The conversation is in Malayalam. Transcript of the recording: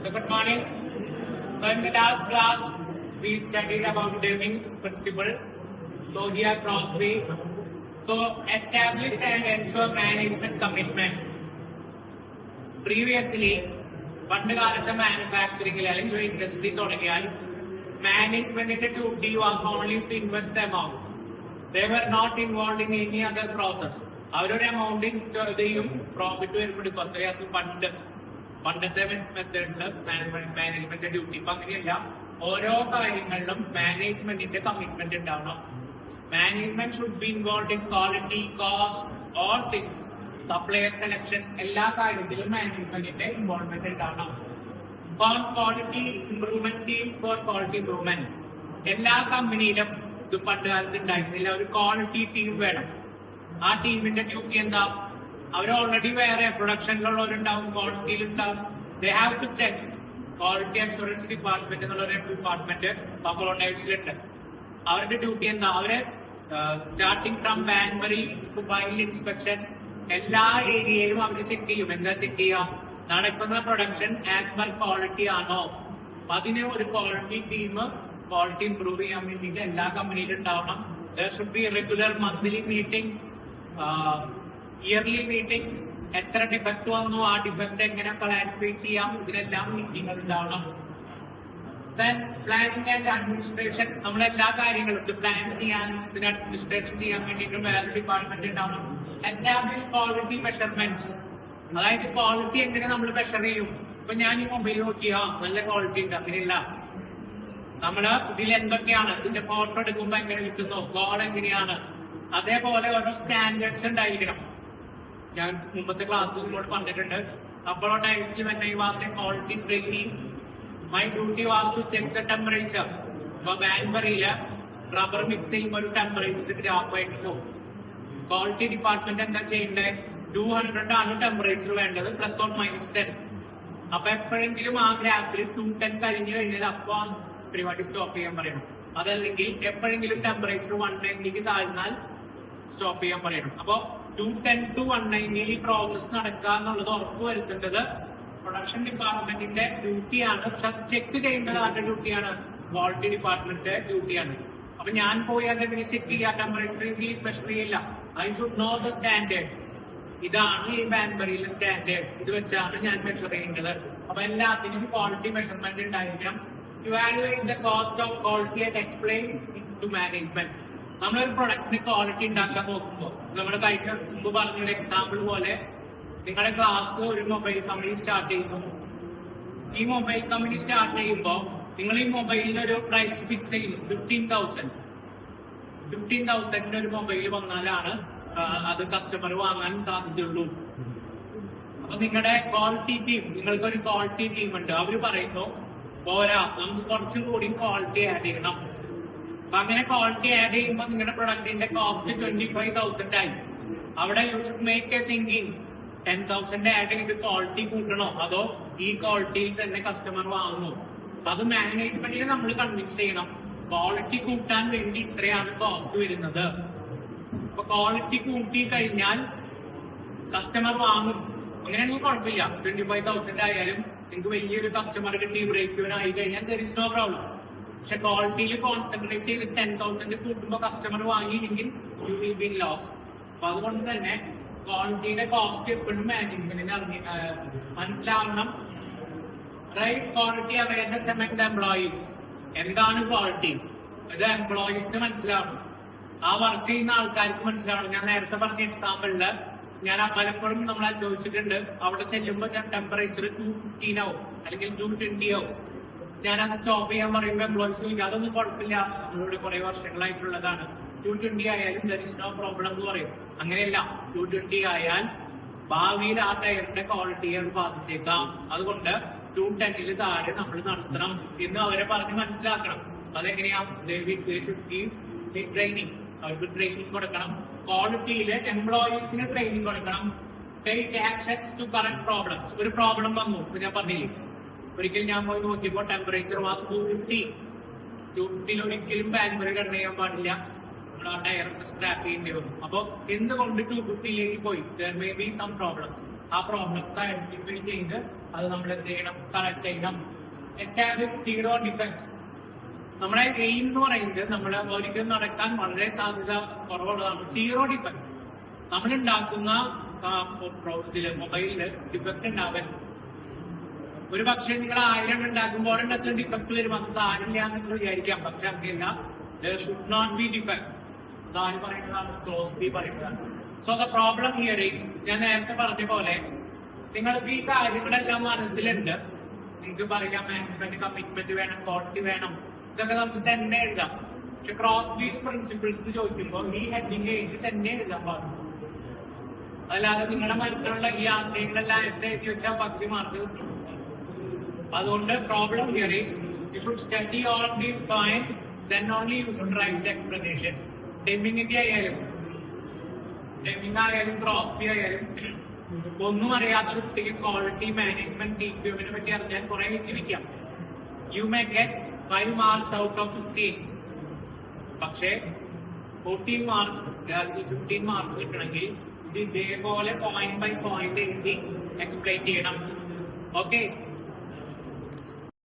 So good morning. So in the last class, we studied about Deming's principle. So here cross B. So establish and ensure management commitment. Previously, പണ്ട് കാലത്തെ മാനുഫാക്ചറിംഗിൽ അല്ലെങ്കിൽ ഇൻഡസ്ട്രി തുടങ്ങിയാൽ മാനേജ്മെന്റിന്റെ duty was only to invest amount. They were not involve in any other process. അവരൊരു എമൗണ്ട് ഇൻവെസ്റ്റ് ചെയ്യും, പ്രോഫിറ്റ് വരുമ്പോൾ അത്രയും പണ്ടത്തെ മെത്തേഡില് മാനേജ്മെന്റ് ഡ്യൂട്ടി. ഇപ്പൊ അങ്ങനെയല്ല, ഓരോ കാര്യങ്ങളിലും മാനേജ്മെന്റിന്റെ കമ്മിറ്റ്മെന്റ് ഉണ്ടാവണം. Management should be involve in quality, cost, all things, supplier selection, എല്ലാ കാര്യത്തിലും മാനേജ്മെന്റിന്റെ ഇൻവോൾവ്മെന്റ് ഉണ്ടാവണം. Four quality improvement teams, four quality improvement എല്ലാ കമ്പനിയിലും ഇത് പണ്ട് കാലത്ത് ഉണ്ടായിരുന്നില്ല. ഒരു ക്വാളിറ്റി ടീം വേണം. ആ ടീമിന്റെ ഡ്യൂട്ടി എന്താ? അവർ ഓൾറെഡി വേറെ പ്രൊഡക്ഷനിലുള്ളവരുണ്ടാവും, ക്വാളിറ്റിയിലുണ്ടാവും. They have to check. Quality assurance department എന്നുള്ള ഒരു ഡിപ്പാർട്ട്മെന്റ് ബംഗ്ലോഡേഴ്സിലുണ്ട്. അവരുടെ ഡ്യൂട്ടി എന്താ? അവര് സ്റ്റാർട്ടിങ് ഫ്രം ബാൻബറി ടു ഫൈനൽ ഇൻസ്പെക്ഷൻ എല്ലാ ഏരിയയിലും അവർ ചെക്ക് ചെയ്യും. എന്താ ചെക്ക് ചെയ്യുക? നടക്കുന്ന പ്രൊഡക്ഷൻ ആസ് പെർ ക്വാളിറ്റി ആണോ? അതിന് ഒരു ക്വാളിറ്റി ടീം ക്വാളിറ്റി ഇംപ്രൂവ് ചെയ്യാൻ വേണ്ടിയിട്ട് എല്ലാ കമ്പനിയിലും ഉണ്ടാവണം. There should be regular monthly meetings, yearly meetings. എത്ര ഡിഫക്ട് വന്നു, ആ ഡിഫക്ട് എങ്ങനെ ക്ലാരിഫൈ ചെയ്യാം, ഇതിനെല്ലാം മീറ്റിംഗ് ഉണ്ടാവണം. പ്ലാനിംഗ് ആൻഡ് അഡ്മിനിസ്ട്രേഷൻ, നമ്മളെല്ലാ കാര്യങ്ങളും ഇത് പ്ലാൻ ചെയ്യാൻ, ഇതിന് അഡ്മിനിസ്ട്രേഷൻ ചെയ്യാൻ വേണ്ടിയിട്ട് വേറെ ഡിപ്പാർട്ട്മെന്റ് ഉണ്ടാവണം. എസ്റ്റാബ്ലിഷ് ക്വാളിറ്റി മെഷർമെന്റ്സ്, അതായത് ക്വാളിറ്റി എങ്ങനെ നമ്മൾ മെഷർ ചെയ്യും. ഇപ്പൊ ഞാൻ ഈ മൊബൈൽ നോക്കിയാ നല്ല ക്വാളിറ്റി ഉണ്ട്, അങ്ങനെയല്ല. നമ്മള് ഇതിൽ എന്തൊക്കെയാണ്, ഇതിന്റെ ഫോട്ടോ എടുക്കുമ്പോ എങ്ങനെ കിട്ടുന്നു, കോൾ എങ്ങനെയാണ്, അതേപോലെ ഓരോ സ്റ്റാൻഡേർഡ്സ് ഉണ്ടായിരിക്കണം. ഞാൻ മുമ്പത്തെ ക്ലാസ്സിൽ നിങ്ങളോട് പറഞ്ഞിട്ടുണ്ട്. അപ്പോൾ ടൈംസിൽ when I was a quality trainee, my duty was to check the temperature. അപ്പൊ ബാൻബറിയില് റബ്ബർ മിക്സ് ചെയ്യുമ്പോൾ ഒരു ടെമ്പറേച്ചർ ഗ്രാഫ് ആയിട്ട് പോകും. ക്വാളിറ്റി ഡിപ്പാർട്ട്മെന്റ് എന്താ ചെയ്യേണ്ടത്? 200 ആണ് ടെമ്പറേച്ചർ വേണ്ടത്, +or-10. അപ്പൊ എപ്പോഴെങ്കിലും ആ ഗ്രാഫിൽ 210 കഴിഞ്ഞു കഴിഞ്ഞാൽ അപ്പൊ പരിപാടി സ്റ്റോപ്പ് ചെയ്യാൻ പറയണം. അതല്ലെങ്കിൽ എപ്പോഴെങ്കിലും ടെമ്പറേച്ചർ 190 താഴ്ന്നാൽ സ്റ്റോപ്പ് ചെയ്യാൻ പറയണം. അപ്പൊ 210 to 190 ഈ പ്രോസസ് നടക്കുക എന്നുള്ളത് ഉറപ്പ് വരുത്തേണ്ടത് പ്രൊഡക്ഷൻ ഡിപ്പാർട്ട്മെന്റിന്റെ ഡ്യൂട്ടിയാണ്. പക്ഷെ അത് ചെക്ക് ചെയ്യേണ്ടത് ആരുടെ ഡ്യൂട്ടിയാണ്? ക്വാളിറ്റി ഡിപ്പാർട്ട്മെന്റിന്റെ ഡ്യൂട്ടിയാണ്. അപ്പൊ ഞാൻ പോയി അതെങ്ങനെ ചെക്ക് ചെയ്യാം? ടെമ്പറേച്ചർ മെഷർ ചെയ്യില്ല. I should know the standard. ഇതാണ് ഈ ബാൻബറിയിലെ സ്റ്റാൻഡേർഡ്, ഇത് വെച്ചാണ് ഞാൻ മെഷർ ചെയ്യുന്നത്. അപ്പൊ എല്ലാത്തിനും ക്വാളിറ്റി മെഷർമെന്റ് ഉണ്ടായിരിക്കണം. Evaluate the cost of quality and explain to management. നമ്മളൊരു പ്രൊഡക്റ്റിന് ക്വാളിറ്റി ഉണ്ടാക്കാൻ നോക്കുമ്പോൾ, നമ്മുടെ കഴിഞ്ഞ മുമ്പ് പറഞ്ഞൊരു എക്സാമ്പിൾ പോലെ, നിങ്ങളുടെ ക്ലാസ് ഒരു മൊബൈൽ കമ്പനി സ്റ്റാർട്ട് ചെയ്യുന്നു. ഈ മൊബൈൽ കമ്പനി സ്റ്റാർട്ട് ചെയ്യുമ്പോൾ നിങ്ങൾ ഈ മൊബൈലിന് ഒരു പ്രൈസ് ഫിക്സ് ചെയ്യുന്നു, 15,000. 15,000 ഒരു മൊബൈൽ വന്നാലാണ് അത് കസ്റ്റമർ വാങ്ങാൻ സാധ്യതയുള്ളൂ. അപ്പൊ നിങ്ങളുടെ ക്വാളിറ്റി ടീം, നിങ്ങൾക്കൊരു ക്വാളിറ്റി ടീം ഉണ്ട്. അവര് പറയുന്നു പോരാ, നമുക്ക് കുറച്ചും കൂടി ക്വാളിറ്റി ആഡ് ചെയ്യണം. അപ്പൊ അങ്ങനെ ക്വാളിറ്റി ആഡ് ചെയ്യുമ്പോൾ നിങ്ങളുടെ പ്രൊഡക്റ്റിന്റെ കോസ്റ്റ് 25,000 ആയി. അവിടെ you should make A thinking, 10,000 add ചെയ്ത് ക്വാളിറ്റി കൂട്ടണോ, അതോ ഈ ക്വാളിറ്റിയിൽ തന്നെ കസ്റ്റമർ വാങ്ങുമോ? അത് മാനേജ്മെന്റിനെ നമ്മൾ കൺവിൻസ് ചെയ്യണം. ക്വാളിറ്റി കൂട്ടാൻ വേണ്ടി ഇത്രയാണ് കോസ്റ്റ് വരുന്നത്. അപ്പൊ ക്വാളിറ്റി കൂട്ടി കഴിഞ്ഞാൽ കസ്റ്റമർ വാങ്ങും. അങ്ങനെയാണെങ്കിൽ കുഴപ്പമില്ല. 25,000 ആയാലും നിങ്ങൾക്ക് വലിയൊരു കസ്റ്റമർ കിട്ടി, ബ്രേക്ക് ഇവൻ ആയി കഴിഞ്ഞാൽ ദർ ഇസ് നോ പ്രോബ്ലം. പക്ഷെ ക്വാളിറ്റിയിൽ കോൺസെൻട്രേറ്റ് ചെയ്ത് 10,000 കൂട്ടുമ്പോൾ കസ്റ്റമർ വാങ്ങിയില്ലെങ്കിൽ യു വിൽ ബി ലോസ്. അപ്പൊ അതുകൊണ്ട് തന്നെ ക്വാളിറ്റിയുടെ കോസ്റ്റ് എപ്പോഴും മാനേജ്മെന്റിന് മനസ്സിലാവണം. Raise quality awareness among the employees. എന്താണ് ക്വാളിറ്റി? ഇത് എംപ്ലോയീസിന് മനസ്സിലാവണം, ആ വർക്ക് ചെയ്യുന്ന ആൾക്കാർക്ക് മനസ്സിലാവണം. ഞാൻ നേരത്തെ പറഞ്ഞ എക്സാമ്പിളില് ഞാൻ പലപ്പോഴും നമ്മൾ അനുഭവിച്ചിട്ടുണ്ട്. അവിടെ ചെല്ലുമ്പോൾ ഞാൻ ടെമ്പറേച്ചർ 215 ആവും അല്ലെങ്കിൽ 220 ആവും. ഞാനത് സ്റ്റോപ്പ് ചെയ്യാൻ പറയുമ്പോൾ എംപ്ലോയീസ് ചോദിക്കും അതൊന്നും കുഴപ്പമില്ല, നമ്മളിവിടെ കുറെ വർഷങ്ങളായിട്ടുള്ളതാണ്, 220 ആയാലും ദർ ഇസ് നോ പ്രോബ്ലം എന്ന് പറയും. അങ്ങനെയല്ല, 220 ആയാൽ ഭാവിയിൽ ആ ടയറിന്റെ ക്വാളിറ്റിയെ ബാധിച്ചേക്കാം. അതുകൊണ്ട് 210 താഴെ നമ്മൾ നടത്തണം എന്ന് അവരെ പറഞ്ഞ് മനസ്സിലാക്കണം. അതെങ്ങനെയാ? ട്രെയിനിങ്, അവർക്ക് ട്രെയിനിങ് കൊടുക്കണം. ക്വാളിറ്റിയില് എംപ്ലോയീസിന് ട്രെയിനിങ് കൊടുക്കണം. Take actions to correct problems. ഒരു പ്രോബ്ലം വന്നു, ഞാൻ പറഞ്ഞില്ലേ, ഒരിക്കൽ ഞാൻ പോയി നോക്കിയപ്പോൾ ടെമ്പറേച്ചർ വാസ് 250. 250 ഒരിക്കലും ബാൻബറി റൺ ചെയ്യാൻ പാടില്ല. നമ്മൾ ആ ടയറൊക്കെ സ്ക്രാപ്പ് ചെയ്യേണ്ടി വരും. അപ്പൊ എന്തുകൊണ്ട് 250ലേക്ക് പോയി? There may be some problems. ആ പ്രോബ്ലംസ് ഐഡന്റിഫൈ ചെയ്ത് അത് നമ്മൾ എന്ത് ചെയ്യണം? കറക്റ്റ് ചെയ്യണം. Establish zero defects. നമ്മുടെ എയിം എന്ന് പറയുന്നത് നമ്മൾ ഒരിക്കലും നടക്കാൻ വളരെ സാധ്യത കുറവുള്ളതാണ് സീറോ ഡിഫെക്ട്സ്. നമ്മൾ ഉണ്ടാക്കുന്ന ഇതില് മൊബൈലില് ഡിഫക്ട് ഉണ്ടാവരുത്. ഒരു പക്ഷേ നിങ്ങൾ 1000 ഉണ്ടാക്കുമ്പോൾ ഡിഫക്ട് വരും, അത് സാരില്ല എന്ന് വിചാരിക്കാം. പക്ഷെ അങ്ങനെയല്ല, ഷുഡ് നോട്ട് ബി ഡിഫക്ട്. അതാര് പറയുന്നതാണ്? ക്ലോസ്ലി പറയുന്നതാണ്. So the problem here is, ഞാൻ നേരത്തെ പറഞ്ഞ പോലെ നിങ്ങൾക്ക് ഈ കാര്യങ്ങളെല്ലാം മനസ്സിലുണ്ട്. നിങ്ങൾക്ക് പറയാം മാനേജ്മെന്റ് കമ്മിറ്റ്മെന്റ് വേണം, ക്വാളിറ്റി വേണം, ഇതൊക്കെ നമുക്ക് തന്നെ എഴുതാം. പക്ഷെ ക്രോസ്ബീസ് പ്രിൻസിപ്പിൾസ് ചോദിക്കുമ്പോൾ ഈ ഹെഡിങ് എഴുതി തന്നെ എഴുതാൻ പാടും. അല്ലാതെ നിങ്ങളുടെ മനസ്സിലുള്ള ഈ ആശയങ്ങളെല്ലാം എഴുതി വെച്ചാൽ 10 മാർക്ക് കിട്ടും. അതുകൊണ്ട് problem here is you should study all these points, then only you should write the explanation. ഡെമിങ്ങിന്റെ ആയാലും ക്രോസ്ബി ആയാലും ഒന്നും അറിയാത്ത കുട്ടിക്ക് ക്വാളിറ്റി മാനേജ്മെന്റ് TQM പറ്റി അറിഞ്ഞാൽ കുറെ എഴുതിയിരിക്കാം. You may get 5 marks out of 16. പക്ഷേ 14 മാർക്സ് 15 മാർക്ക് കിട്ടണമെങ്കിൽ ഇത് ഇതേപോലെ പോയിന്റ് ബൈ പോയിന്റ് എഴുതി എക്സ്പ്ലെയിൻ ചെയ്യണം. ഓക്കെ.